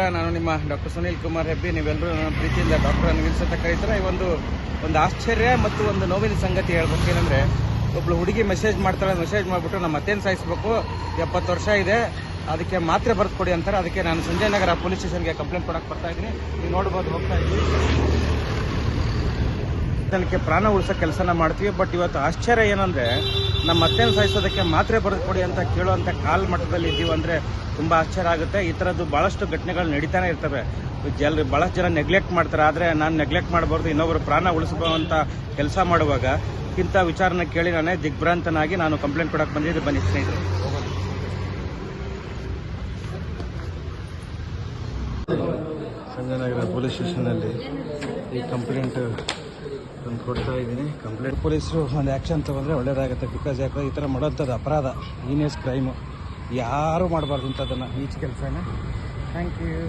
ನಾನು ನಿಮ್ಮ ಡಾಕ್ಟರ್ ಸುನೀಲ್ ಕುಮಾರ್ ಹೆಬ್ಬಿ. ನೀವೆಲ್ಲರೂ ನನ್ನ ಪ್ರೀತಿಯಿಂದ ಡಾಕ್ಟರ್ ಅನ್ವಿಲ್ಸ್ ಅಂತ ಕರೀತಾರೆ. ಒಂದು ಆಶ್ಚರ್ಯ ಮತ್ತು ಒಂದು ನೋವಿನ ಸಂಗತಿ ಹೇಳ್ಬೇಕು. ಏನಂದರೆ, ಒಬ್ಳು ಹುಡುಗಿ ಮೆಸೇಜ್ ಮಾಡ್ತಾಳೆ. ಮೆಸೇಜ್ ಮಾಡಿಬಿಟ್ಟು ನಮ್ಮ ಅತ್ತೇನು ಸಾಯಿಸ್ಬೇಕು, 70 ವರ್ಷ ಇದೆ, ಅದಕ್ಕೆ ಮಾತ್ರೆ ಬರೆದು ಕೊಡಿ ಅಂತಾರೆ. ಅದಕ್ಕೆ ನಾನು ಸಂಜಯ್ ನಗರ ಪೊಲೀಸ್ ಸ್ಟೇಷನ್ಗೆ ಕಂಪ್ಲೇಂಟ್ ಕೊಡಕ್ಕೆ ಬರ್ತಾ ಇದ್ದೀನಿ. ನೀವು ನೋಡ್ಬೋದು, ಹೋಗ್ತಾ ಇದ್ದೀವಿ. ಜನಕ್ಕೆ ಪ್ರಾಣ ಉಳಿಸೋ ಕೆಲಸನ ಮಾಡ್ತೀವಿ. ಬಟ್ ಇವತ್ತು ಆಶ್ಚರ್ಯ ಏನಂದರೆ, ನಮ್ಮ ಅತ್ತೆನ ಸಾಯಿಸೋದಕ್ಕೆ ಮಾತ್ರೆ ಬರೆದು ಕೊಡಿ ಅಂತ ಕೇಳುವಂಥ ಕಾಲ್ ಮಟ್ಟದಲ್ಲಿ ಇದ್ದೀವಿ ಅಂದರೆ ತುಂಬ ಆಶ್ಚರ್ಯ ಆಗುತ್ತೆ. ಈ ಥರದ್ದು ಭಾಳಷ್ಟು ಘಟನೆಗಳು ನಡೀತಾನೆ ಇರ್ತವೆ. ಭಾಳಷ್ಟು ಜನ ನೆಗ್ಲೆಕ್ಟ್ ಮಾಡ್ತಾರೆ. ಆದರೆ ನಾನು ನೆಗ್ಲೆಕ್ಟ್ ಮಾಡಬಾರ್ದು, ಇನ್ನೊಬ್ಬರು ಪ್ರಾಣ ಉಳಿಸಬಹುವಂಥ ಕೆಲಸ ಮಾಡುವಾಗ ಇಂಥ ವಿಚಾರನ ಕೇಳಿ ನಾನೇ ದಿಗ್ಭ್ರಾಂತನಾಗಿ ನಾನು ಕಂಪ್ಲೇಂಟ್ ಕೊಡಕ್ಕೆ ಬಂದಿದ್ದೆ. ಬನ್ನಿ ಸ್ನೇಹಿತರೆ. ಸಂಜಯನಗರ ಪೊಲೀಸ್ ಸ್ಟೇಷನಲ್ಲಿ ಈ ಕಂಪ್ಲೇಂಟ್ ಕೊಡ್ತಾ ಇದ್ದೀನಿ. ಕಂಪ್ಲೇಂಟ್ ಪೊಲೀಸರು ಒಂದು ಆ್ಯಕ್ಷನ್ ತೊಗೊಂಡ್ರೆ ಒಳ್ಳೇದಾಗುತ್ತೆ. ಬಿಕಾಸ್ ಯಾಕಂದರೆ ಈ ಥರ ಮಾಡೋಂಥದ್ದು ಅಪರಾಧ, ಹೀನಿಯಸ್ ಕ್ರೈಮು. ಯಾರೂ ಮಾಡಬಾರ್ದು ಇಂಥದ್ದನ್ನು, ಈಚ್ ಕೆಲಸನ. Thank you.